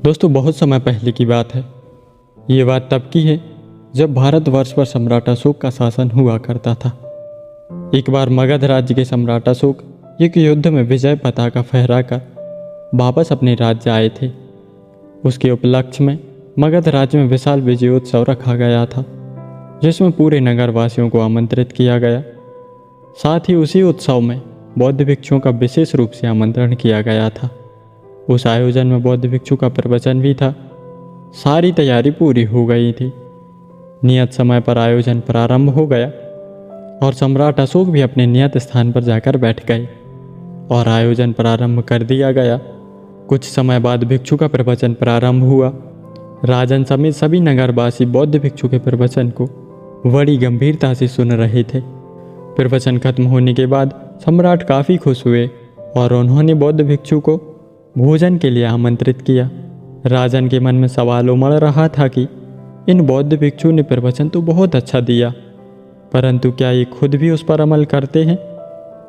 दोस्तों, बहुत समय पहले की बात है। ये बात तब की है जब भारतवर्ष पर सम्राट अशोक का शासन हुआ करता था। एक बार मगध राज्य के सम्राट अशोक एक युद्ध में विजय पताका फहराकर वापस अपने राज्य आए थे। उसके उपलक्ष्य में मगध राज्य में विशाल विजयोत्सव रखा गया था, जिसमें पूरे नगरवासियों को आमंत्रित किया गया। साथ ही उसी उत्सव में बौद्ध भिक्षुओं का विशेष रूप से आमंत्रण किया गया था। उस आयोजन में बौद्ध भिक्षु का प्रवचन भी था। सारी तैयारी पूरी हो गई थी। नियत समय पर आयोजन प्रारंभ हो गया और सम्राट अशोक भी अपने नियत स्थान पर जाकर बैठ गए और आयोजन प्रारंभ कर दिया गया। कुछ समय बाद भिक्षु का प्रवचन प्रारंभ हुआ। राजन समेत सभी नगरवासी बौद्ध भिक्षु के प्रवचन को बड़ी गंभीरता से सुन रहे थे। प्रवचन खत्म होने के बाद सम्राट काफ़ी खुश हुए और उन्होंने बौद्ध भिक्षु को भोजन के लिए आमंत्रित किया। राजन के मन में सवाल उमड़ रहा था कि इन बौद्ध भिक्षु ने प्रवचन तो बहुत अच्छा दिया, परंतु क्या ये खुद भी उस पर अमल करते हैं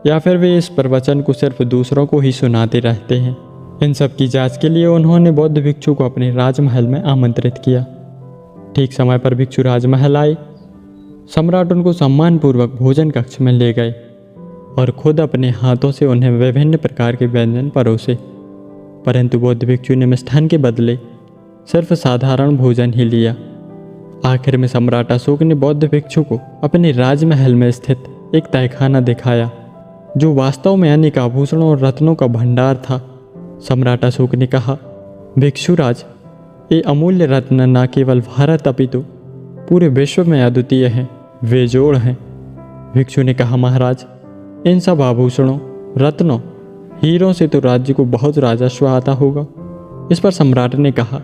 या फिर वे इस प्रवचन को सिर्फ दूसरों को ही सुनाते रहते हैं। इन सब की जांच के लिए उन्होंने बौद्ध भिक्षु को अपने राजमहल में आमंत्रित किया। ठीक समय पर भिक्षु राजमहल आए। सम्राट उनको सम्मानपूर्वक भोजन कक्ष में ले गए और खुद अपने हाथों से उन्हें विभिन्न प्रकार के व्यंजन परोसे, परंतु बौद्ध भिक्षु ने मिष्ठान के बदले सिर्फ साधारण भोजन ही लिया। आखिर में सम्राट अशोक ने बौद्ध भिक्षु को अपने राजमहल में स्थित एक तहखाना दिखाया, जो वास्तव में अनेक आभूषणों और रत्नों का भंडार था। सम्राट अशोक ने कहा, भिक्षुराज, ये अमूल्य रत्न न केवल भारत अपितु पूरे विश्व में अद्वितीय हैं, वे जोड़ हैं। भिक्षु ने कहा, महाराज, इन सब आभूषणों, रत्नों, हीरों से तो राज्य को बहुत राजस्व आता होगा। इस पर सम्राट ने कहा,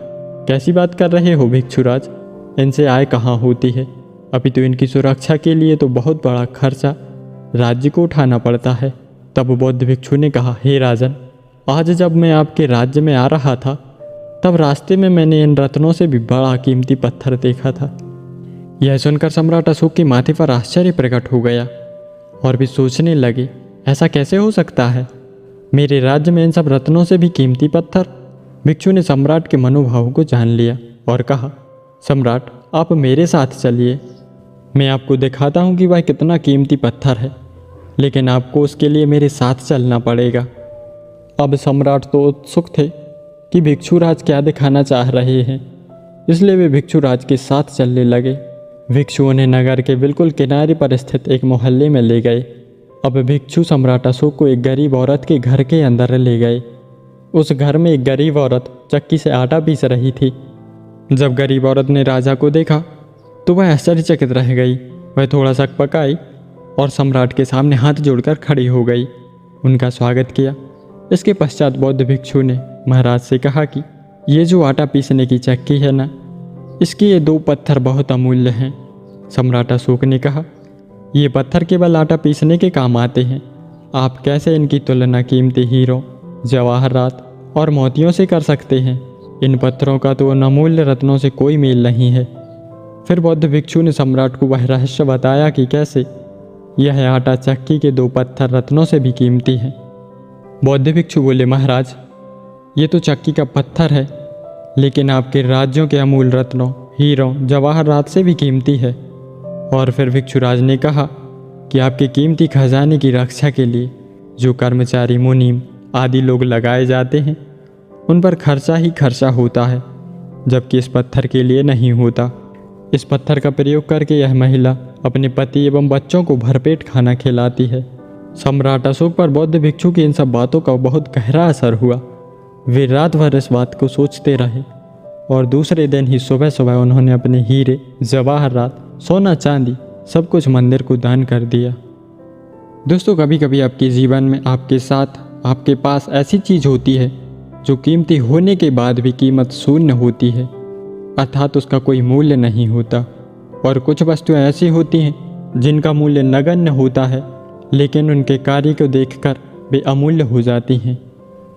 कैसी बात कर रहे हो भिक्षुराज, इनसे आय कहाँ होती है, अभी तो इनकी सुरक्षा के लिए तो बहुत बड़ा खर्चा राज्य को उठाना पड़ता है। तब बौद्ध भिक्षु ने कहा, हे राजन, आज जब मैं आपके राज्य में आ रहा था तब रास्ते में मैंने इन रत्नों से भी बड़ा कीमती पत्थर देखा था। यह सुनकर सम्राट अशोक के माथे पर आश्चर्य प्रकट हो गया और भी सोचने लगे, ऐसा कैसे हो सकता है, मेरे राज्य में इन सब रत्नों से भी कीमती पत्थर। भिक्षु ने सम्राट के मनोभाव को जान लिया और कहा, सम्राट, आप मेरे साथ चलिए, मैं आपको दिखाता हूँ कि वह कितना कीमती पत्थर है, लेकिन आपको उसके लिए मेरे साथ चलना पड़ेगा। अब सम्राट तो उत्सुक थे कि भिक्षुराज क्या दिखाना चाह रहे हैं, इसलिए वे भिक्षुराज के साथ चलने लगे। भिक्षु उन्हें नगर के बिल्कुल किनारे पर स्थित एक मोहल्ले में ले गए। अब भिक्षु सम्राट अशोक को एक गरीब औरत के घर के अंदर ले गए। उस घर में एक गरीब औरत चक्की से आटा पीस रही थी। जब गरीब औरत ने राजा को देखा तो वह आश्चर्यचकित रह गई। वह थोड़ा सा पकाई और सम्राट के सामने हाथ जोड़कर खड़ी हो गई, उनका स्वागत किया। इसके पश्चात बौद्ध भिक्षु ने महाराज से कहा कि ये जो आटा पीसने की चक्की है ना, इसके ये 2 पत्थर बहुत अमूल्य हैं। सम्राट अशोक ने कहा, ये पत्थर केवल आटा पीसने के काम आते हैं, आप कैसे इनकी तुलना कीमती हीरों, जवाहरात और मोतियों से कर सकते हैं। इन पत्थरों का तो उन अमूल्य रत्नों से कोई मेल नहीं है। फिर बौद्ध भिक्षु ने सम्राट को वह रहस्य बताया कि कैसे यह आटा चक्की के 2 पत्थर रत्नों से भी कीमती है। बौद्ध भिक्षु बोले, महाराज, ये तो चक्की का पत्थर है, लेकिन आपके राज्यों के अमूल रत्नों, हीरों, जवाहरात से भी कीमती है। और फिर भिक्षुराज ने कहा कि आपके कीमती खजाने की रक्षा के लिए जो कर्मचारी, मुनीम आदि लोग लगाए जाते हैं, उन पर खर्चा ही खर्चा होता है, जबकि इस पत्थर के लिए नहीं होता। इस पत्थर का प्रयोग करके यह महिला अपने पति एवं बच्चों को भरपेट खाना खिलाती है। सम्राट अशोक पर बौद्ध भिक्षु की इन सब बातों का बहुत गहरा असर हुआ। वे रात भर इस बात को सोचते रहे और दूसरे दिन ही सुबह सुबह उन्होंने अपने हीरे, जवाहरात, सोना चांदी सब कुछ मंदिर को दान कर दिया। दोस्तों, कभी कभी आपके जीवन में आपके साथ, आपके पास ऐसी चीज़ होती है जो कीमती होने के बाद भी कीमत शून्य होती है, अर्थात उसका कोई मूल्य नहीं होता। और कुछ वस्तुएं ऐसी होती हैं जिनका मूल्य नगण्य होता है, लेकिन उनके कार्य को देखकर वे अमूल्य हो जाती हैं।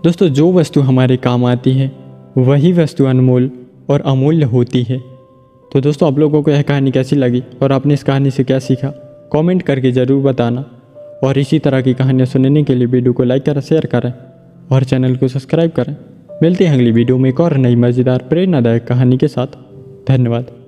दोस्तों, जो वस्तु हमारे काम आती है वही वस्तु अनमोल और अमूल्य होती है। तो दोस्तों, आप लोगों को यह कहानी कैसी लगी और आपने इस कहानी से क्या सीखा, कमेंट करके ज़रूर बताना। और इसी तरह की कहानियाँ सुनने के लिए वीडियो को लाइक करें, शेयर करें और चैनल को सब्सक्राइब करें। मिलते हैं अगली वीडियो में एक और नई मज़ेदार प्रेरणादायक कहानी के साथ। धन्यवाद।